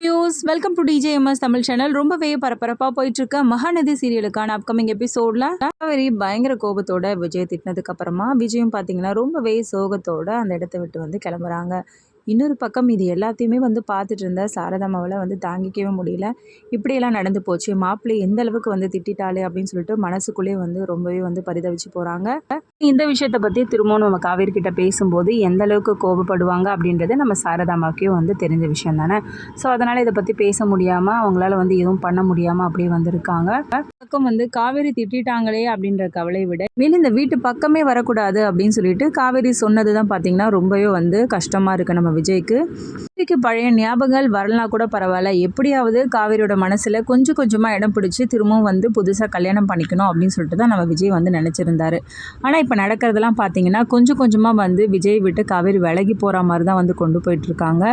Welcome to TJMS Tamil channel. ரொம்பவே பரபரப்பாக போயிட்டு இருக்க மகாநதி சீரியலுக்கான அப்கமிங் எபிசோட்ல காவேரி பயங்கர கோபத்தோட விஜய் திட்டினதுக்கு அப்புறமா விஜயும் பார்த்தீங்கன்னா ரொம்பவே சோகத்தோட அந்த இடத்த விட்டு வந்து கிளம்புறாங்க. இன்னொரு பக்கம் இது எல்லாத்தையுமே வந்து பார்த்துட்டு இருந்த சாரதாமாவால் வந்து தாங்கிக்கவே முடியல. இப்படியெல்லாம் நடந்து போச்சு, மாப்பிள்ளை எந்த அளவுக்கு வந்து திட்டாளே அப்படின்னு சொல்லிட்டு மனசுக்குள்ளேயே வந்து ரொம்பவே வந்து பரிதவிச்சு போகிறாங்க. இந்த விஷயத்தை பற்றி திரும்பவும் நம்ம காவேரி கிட்ட பேசும்போது எந்த அளவுக்கு கோபப்படுவாங்க அப்படின்றது நம்ம சாரதாமாவுக்கே வந்து தெரிஞ்ச விஷயம் தானே. ஸோ அதனால் இதை பற்றி பேச முடியாமல் அவங்களால வந்து எதுவும் பண்ண முடியாமல் அப்படியே வந்திருக்காங்க. பக்கம் வந்து காவேரி திட்டாங்களே அப்படின்ற கவலையை விட மேலும் இந்த வீட்டு பக்கமே வரக்கூடாது அப்படின்னு சொல்லிட்டு காவேரி சொன்னது தான் பார்த்தீங்கன்னா ரொம்பவே வந்து கஷ்டமாக இருக்குது நம்ம விஜய்க்கு. பழைய ஞாபகங்கள் வரலாம் கூட பரவாயில்ல, எப்படியாவது காவேரியோட மனசில் கொஞ்சம் கொஞ்சமாக இடம் பிடிச்சி திரும்பவும் வந்து புதுசாக கல்யாணம் பண்ணிக்கணும் அப்படின்னு சொல்லிட்டு தான் நம்ம விஜய் வந்து நினச்சிருந்தாரு. ஆனால் இப்போ நடக்கிறதெல்லாம் பார்த்தீங்கன்னா கொஞ்சம் கொஞ்சமாக வந்து விஜய் விட்டு காவேரி விலகி போகிற மாதிரி தான் வந்து கொண்டு போயிட்டுருக்காங்க.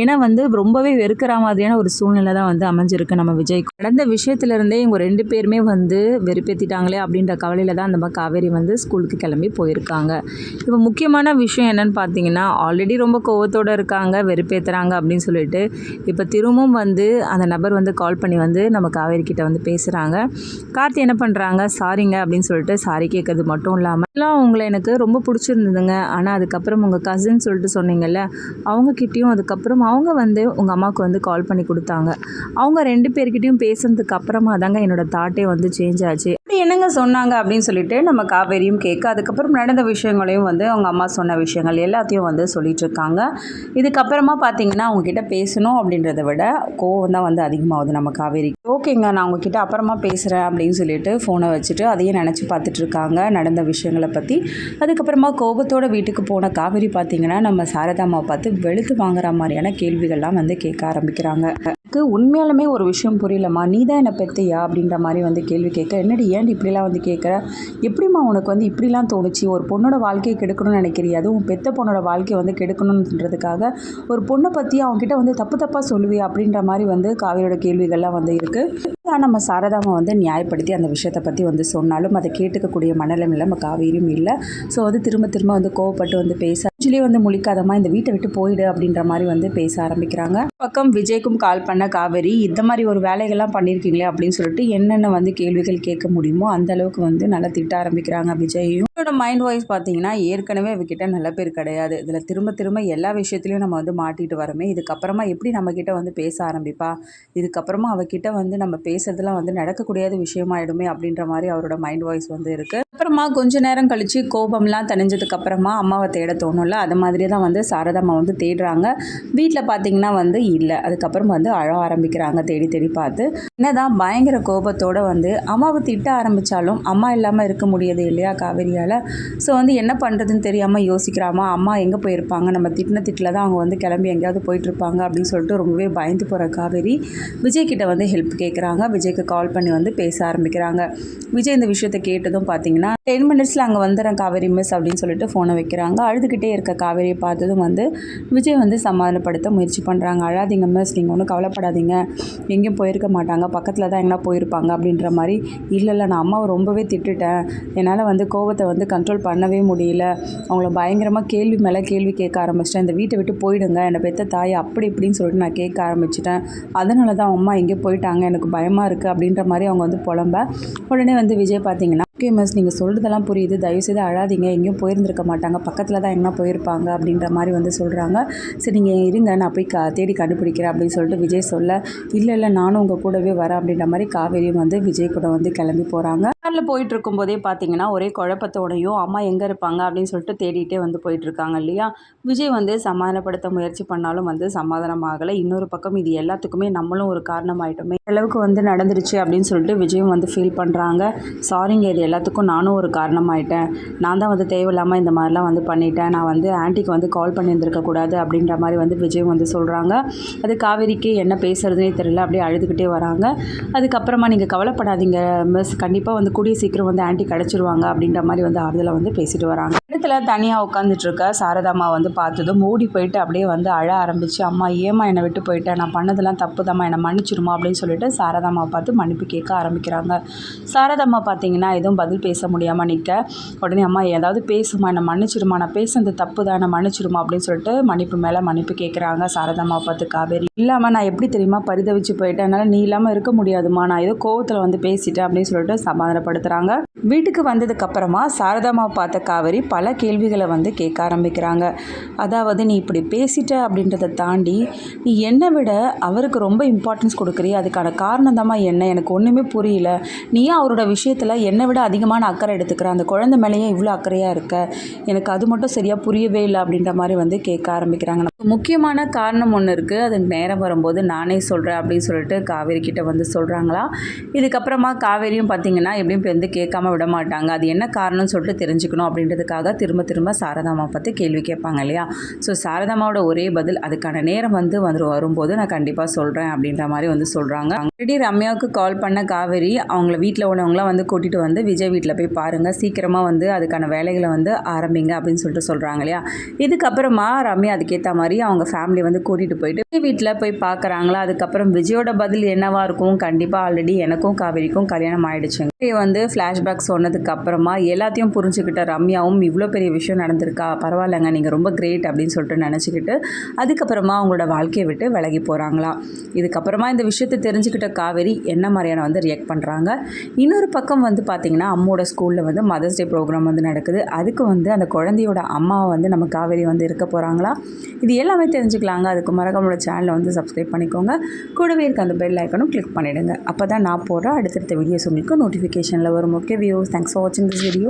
ஏன்னா வந்து ரொம்பவே வெறுக்கிற மாதிரியான ஒரு சூழ்நிலை தான் வந்து அமைஞ்சிருக்கு நம்ம விஜய். நடந்த விஷயத்துலேருந்தே இவங்க ரெண்டு பேருமே வந்து வெறுப்பேற்றிட்டாங்களே அப்படின்ற கவலையில் தான் அந்த காவேரி வந்து ஸ்கூலுக்கு கிளம்பி போயிருக்காங்க. இப்போ முக்கியமான விஷயம் என்னென்னு பார்த்தீங்கன்னா ஆல்ரெடி ரொம்ப கோவத்தோடு இருக்காங்க, வெறுப்பேற்றுறாங்க அப்படின்னு சொல்லிட்டு இப்போ திரும்பவும் வந்து அந்த நபர் வந்து கால் பண்ணி வந்து நம்ம காவேரி கிட்ட வந்து பேசுகிறாங்க. கார்த்தி என்ன பண்ணுறாங்க, சாரிங்க அப்படின்னு சொல்லிட்டு சாரி கேட்கறது மட்டும் இல்லாமல் உங்களை எனக்கு ரொம்ப பிடிச்சிருந்ததுங்க, ஆனால் அதுக்கப்புறம் உங்கள் கசின் சொல்லிட்டு சொன்னீங்கல்ல அவங்கக்கிட்டேயும் அதுக்கப்புறம் அவங்க வந்து உங்கள் அம்மாவுக்கு வந்து கால் பண்ணி கொடுத்தாங்க. அவங்க ரெண்டு பேர்கிட்டையும் பேசுனதுக்கு அப்புறமா தாங்க என்னோட தாட்டே வந்து சேஞ்ச் ஆச்சு. என்னங்க சொன்னாங்க அப்படின்னு சொல்லிட்டு நம்ம காவேரியும் கேட்க அதுக்கப்புறம் நடந்த விஷயங்களையும் வந்து அவங்க அம்மா சொன்ன விஷயங்கள் எல்லாத்தையும் வந்து சொல்லிட்டு இருக்காங்க. இதுக்கப்புறமா பார்த்தீங்கன்னா அவங்கக்கிட்ட பேசணும் அப்படின்றத விட கோவம் தான் வந்து அதிகமாகுது நம்ம காவேரி. ஓகேங்க, நான் உங்ககிட்ட அப்புறமா பேசுகிறேன் அப்படின்னு சொல்லிட்டு ஃபோனை வச்சுட்டு அதையும் நினச்சி பார்த்துட்டு இருக்காங்க நடந்த விஷயங்களை பற்றி. அதுக்கப்புறமா கோபத்தோட வீட்டுக்கு போன காவேரி பார்த்தீங்கன்னா நம்ம சாரதாம்மாவை பார்த்து வெளுத்து வாங்குற மாதிரியான கேள்விகள்லாம் வந்து கேட்க ஆரம்பிக்கிறாங்க. உண்மையாலுமே ஒரு விஷயம் புரியலம்மா, நீ தான் என்னை பெத்தையா அப்படின்ற மாதிரி வந்து கேள்வி கேட்க, என்னடி ஏன்டி இப்படிலாம் வந்து கேட்குற, எப்படிம்மா உனக்கு வந்து இப்படிலாம் தோணுச்சு, ஒரு பொண்ணோட வாழ்க்கையை கெடுக்கணும்னு நினைக்கிறியா, அதுவும் பெத்த பொண்ணோட வாழ்க்கையை வந்து கெடுக்கணுன்றதுக்காக ஒரு பொண்ணை பற்றி அவங்ககிட்ட வந்து தப்பாக சொல்லுவியா அப்படின்ற மாதிரி வந்து காவியோட கேள்விகள்லாம் வந்து இருக்குது. நம்ம சாரதாமா வந்து நியாயப்படுத்தி அந்த விஷயத்தை பற்றி வந்து சொன்னாலும் அதை கேட்டுக்கக்கூடிய மனநிலைமையில் நம்ம காவேரியும் இல்லை. ஸோ வந்து திரும்ப வந்து கோவப்பட்டு வந்து பேச ஆக்சுவலியே வந்து முழிக்காதமா இந்த வீட்டை விட்டு போயிடு அப்படின்ற மாதிரி வந்து பேச ஆரம்பிக்கிறாங்க. பக்கம் விஜய்க்கும் கால் பண்ண காவேரி இந்த மாதிரி ஒரு வேலைகள்லாம் பண்ணியிருக்கீங்களே அப்படின்னு சொல்லிட்டு என்னென்ன வந்து கேள்விகள் கேட்க முடியுமோ அந்த அளவுக்கு வந்து நல்லா திட்ட ஆரம்பிக்கிறாங்க விஜயையும். என்னோட மைண்ட் வாய்ஸ் பார்த்தீங்கன்னா ஏற்கனவே அவகிட்ட நல்ல பேர் கிடையாது, இதில் திரும்ப எல்லா விஷயத்துலையும் நம்ம வந்து மாட்டிட்டு வரமே, இதுக்கப்புறமா எப்படி நம்மக்கிட்ட வந்து பேச ஆரம்பிப்பா, இதுக்கப்புறமா அவகிட்ட வந்து நம்ம பேசுறதுலாம் வந்து நடக்கக்கூடியாத விஷயமாயிடுமே அப்படின்ற மாதிரி அவரோட மைண்ட் வாய்ஸ் வந்து இருக்குது. அப்புறமா கொஞ்ச நேரம் கழித்து கோபம்லாம் தணிஞ்சதுக்கு அப்புறமா அம்மாவை தேட தோணும்ல, அது மாதிரி தான் வந்து சாரதாம்மா வந்து தேடுறாங்க. வீட்டில் பார்த்தீங்கன்னா வந்து இல்லை, அதுக்கப்புறம் வந்து அழ ஆரம்பிக்கிறாங்க தேடி பார்த்து. என்னதான் பயங்கர கோபத்தோடு வந்து அம்மாவை திட்ட ஆரம்பித்தாலும் அம்மா இல்லாமல் இருக்க முடியாது இல்லையா காவேரியால். ஸோ வந்து என்ன பண்ணுறதுன்னு தெரியாமல் யோசிக்கிறாமா, அம்மா எங்கே போயிருப்பாங்க, நம்ம திட்டில் தான் அவங்க வந்து கிளம்பி எங்கேயாவது போயிட்டுருப்பாங்க அப்படின்னு சொல்லிட்டு ரொம்பவே பயந்து போகிற காவேரி விஜய் கிட்ட வந்து ஹெல்ப் கேட்குறாங்க. விஜய்க்கு கால் பண்ணி வந்து பேச ஆரம்பிக்கிறாங்க. விஜய் இந்த விஷயத்தை கேட்டதும் பார்த்தீங்கன்னா 10 மினிட்ஸில் அங்கே வந்துடுறேன் காவேரி மிஸ் அப்படின்னு சொல்லிட்டு ஃபோனை வைக்கிறாங்க. அழுதுகிட்டே இருக்க காவேரியை பார்த்ததும் வந்து விஜய் வந்து சமாதானப்படுத்த முயற்சி பண்ணுறாங்க. அழாதீங்க மிஸ், நீங்கள் ஒன்றும் கவலைப்படாதீங்க, எங்கேயும் போயிருக்க மாட்டாங்க, பக்கத்தில் தான் எங்கன்னா போயிருப்பாங்க அப்படின்ற மாதிரி. இல்லை நான் அம்மாவை ரொம்பவே திட்டுட்டேன், என்னால் வந்து கோபத்தை வந்து கண்ட்ரோல் பண்ணவே முடியல, அவங்கள பயங்கரமாக கேள்வி மேலே கேள்வி கேட்க ஆரம்பிச்சிட்டேன், இந்த வீட்டை விட்டு போயிடுங்க, என்னை பெற்ற தாய் அப்படி இப்படின்னு சொல்லிட்டு நான் கேட்க ஆரம்பிச்சிட்டேன், அதனால தான் அம்மா எங்கே போயிட்டாங்க, எனக்கு பயமாக இருக்குது அப்படின்ற மாதிரி அவங்க வந்து புலம்ப. உடனே வந்து விஜய் பார்த்தீங்கன்னா ஓகே மிஸ், நீங்கள் சொல்கிறதெல்லாம் புரியுது, தயவுசெய்து அழாதீங்க, எங்கேயும் போயிருந்துருக்க மாட்டாங்க, பக்கத்தில் தான் எங்கன்னா போயிருப்பாங்க அப்படின்ற மாதிரி வந்து சொல்கிறாங்க. சரி நீங்கள் இருங்க, நான் போய் தேடி கண்டுபிடிக்கிறேன் அப்படின்னு சொல்லிட்டு விஜய் சொல்ல, இல்லை நானும் உங்கள் கூடவே வரேன் அப்படின்ற மாதிரி காவேரியும் வந்து விஜய் கூட வந்து கிளம்பி போகிறாங்க. காரில் போயிட்டு இருக்கும்போதே பார்த்தீங்கன்னா ஒரே குழப்பத்தோடையும் அம்மா எங்கே இருப்பாங்க அப்படின்னு சொல்லிட்டு தேடிட்டே வந்து போயிட்டுருக்காங்க இல்லையா. விஜய் வந்து சமாதானப்படுத்த முயற்சி பண்ணாலும் வந்து சமாதானம் ஆகலை. இன்னொரு பக்கம் இது எல்லாத்துக்குமே நம்மளும் ஒரு காரணமாயிட்டோமே, அளவுக்கு வந்து நடந்துருச்சு அப்படின்னு சொல்லிட்டு விஜயும் வந்து ஃபீல் பண்ணுறாங்க. சாரிங்க, இது எல்லாத்துக்கும் நானும் ஒரு காரணமாயிட்டேன், நான் தான் வந்து தேவையில்லாமல் இந்த மாதிரிலாம் வந்து பண்ணிட்டேன், நான் வந்து ஆன்ட்டிக்கு வந்து கால் பண்ணியிருந்துருக்கக்கூடாது அப்படின்ற மாதிரி வந்து விஜய் வந்து சொல்கிறாங்க. அது காவேரிக்கு என்ன பேசுகிறதுனே தெரியல, அப்படியே அழுதுகிட்டே வராங்க. அதுக்கப்புறமா நீங்கள் கவலைப்படாதீங்க மிஸ், கண்டிப்பாக வந்து கூடிய சீக்கிரம் வந்து ஆன்ட்டி கிடச்சிருவாங்க அப்படின்ற மாதிரி வந்து ஆறுதலை வந்து பேசிட்டு வராங்க. இடத்துல தனியாக உட்காந்துட்டு இருக்க சாரதாம்மா வந்து பார்த்ததும் ஓடி போயிட்டு அப்படியே வந்து அழ ஆரம்பிச்சு, அம்மா ஏம்மா என்னை விட்டு போயிட்டேன், நான் பண்ணதெல்லாம் தப்பு தாம்மா, என்னை மன்னிச்சிருமா அப்படின்னு சொல்லிட்டு சாரதாம்மா பார்த்து மன்னிப்பு கேட்க ஆரம்பிக்கிறாங்க. சாரதாம்மா பார்த்தீங்கன்னா எதுவும் பதில் பேச முடியாமல் நிற்க, உடனே அம்மா ஏதாவது பேசுமா, என்னை மன்னிச்சிருமா, நான் பேசுனது தப்பு தான், என்னை மன்னிச்சிருமா அப்படின்னு சொல்லிட்டு மன்னிப்பு மேலே மன்னிப்பு கேட்குறாங்க. சாரதாம்மா பார்த்து காவேரி, இல்லாமல் நான் எப்படி தெரியுமா பரிதவிச்சு போயிட்டேன், என்னால் நீ இல்லாமல் இருக்க முடியாதுமா, நான் ஏதோ கோவத்தில் வந்து பேசிட்டேன் அப்படின்னு சொல்லிட்டு சமாதானப்படுத்துகிறாங்க. வீட்டுக்கு வந்ததுக்கப்புறமா சாரதாம்மா பார்த்த காவேரி பல கேள்விகளை வந்து கேட்க ஆரம்பிக்கிறாங்க. அதாவது நீ இப்படி பேசிட்ட அப்படின்றத தாண்டி நீ என்னை விட அவருக்கு ரொம்ப இம்பார்ட்டன்ஸ் கொடுக்குறிய, அதுக்கான காரணம் தாம்மா என்ன, எனக்கு ஒன்றுமே புரியல, நீ அவரோட விஷயத்தில் என்னை விட அதிகமான அக்கறை எடுத்துக்கிற, அந்த குழந்தை மேலேயே இவ்வளோ அக்கறையாக இருக்க, எனக்கு அது மட்டும் சரியாக புரியவே இல்லை அப்படின்ற மாதிரி வந்து கேட்க ஆரம்பிக்கிறாங்க. முக்கியமான காரணம் ஒன்று இருக்குது, அது நேரம் வரும்போது நானே சொல்கிறேன் அப்படின்னு சொல்லிட்டு காவேரி கிட்ட வந்து சொல்கிறாங்களா. இதுக்கப்புறமா காவேரியும் பார்த்திங்கன்னா எப்படியும் வந்து கேட்காம விட மாட்டாங்க. அது என்ன காரணம்னு சொல்லிட்டு தெரிஞ்சுக்கணும் அப்படின்றதுக்காக திரும்ப திரும்ப சாரதாம்மா பார்த்து கேள்வி கேட்பாங்க இல்லையா. ஸோ சாரதாம்மாவோட ஒரே பதில், அதுக்கான நேரம் வந்து வரும்போது நான் கண்டிப்பாக சொல்கிறேன் அப்படின்ற மாதிரி வந்து சொல்கிறாங்க. ஆல்ரெடி ரம்யாவுக்கு கால் பண்ண காவேரி அவங்கள வீட்டில் உள்ளவங்களாம் வந்து கூட்டிகிட்டு வந்து விஜய் வீட்டில் போய் பாருங்கள், சீக்கிரமாக வந்து அதுக்கான வேலைகளை வந்து ஆரம்பிங்க அப்படின்னு சொல்லிட்டு சொல்கிறாங்க இல்லையா. இதுக்கப்புறமா ரம்யா அதுக்கேற்ற மாதிரி அவங்க ஃபேமிலி வந்து கூட்டிகிட்டு போயிட்டு விஜய் வீட்டில் போய் பார்க்குறாங்களா. அதுக்கப்புறம் விஜயோட பதில் என்னவாக இருக்கும், கண்டிப்பாக ஆல்ரெடி எனக்கும் காவேரிக்கும் கல்யாணம் ஆகிடுச்சுங்க. வந்து ஃப்ளாஷ்பேக் சொன்னதுக்கு அப்புறமா எல்லாத்தையும் புரிஞ்சுக்கிட்ட ரம்யாவும் இவ்வளோ பெரிய விஷயம் நடந்திருக்கா, பரவாயில்லைங்க, நீங்கள் ரொம்ப கிரேட் அப்படின்னு சொல்லிட்டு நினச்சிக்கிட்டு அதுக்கப்புறமா அவங்களோட வாழ்க்கையை விட்டு விலகி போகிறாங்களா. இதுக்கப்புறமா இந்த விஷயத்தை தெரிஞ்சுக்கிட்ட காவேரி என்ன மாதிரியான வந்து ரியாக்ட் பண்ணுறாங்க. இன்னொரு பக்கம் வந்து பார்த்திங்கன்னா அம்மோட ஸ்கூலில் வந்து மதர்ஸ் டே ப்ரோக்ராம் வந்து நடக்குது. அதுக்கு வந்து அந்த குழந்தையோட அம்மாவை வந்து நம்ம காவேரி வந்து இருக்க போகிறாங்களா. இது எல்லாமே தெரிஞ்சுக்கலாங்க. அதுக்கு மறக்காம சேனலை வந்து சப்ஸ்கிரைப் பண்ணிக்கோங்க. கூடவே இருக்க அந்த பெல் ஐக்கனும் கிளிக் பண்ணிவிடுங்க. அப்போ தான் நான் போடுற அடுத்தடுத்த வீடியோஸ் உங்களுக்கு நோட்டிஃபிகேஷனில் வரும். ஓகே வியூஸ், தேங்க்ஸ் ஃபார் வாட்சிங் திஸ் வீடியோ.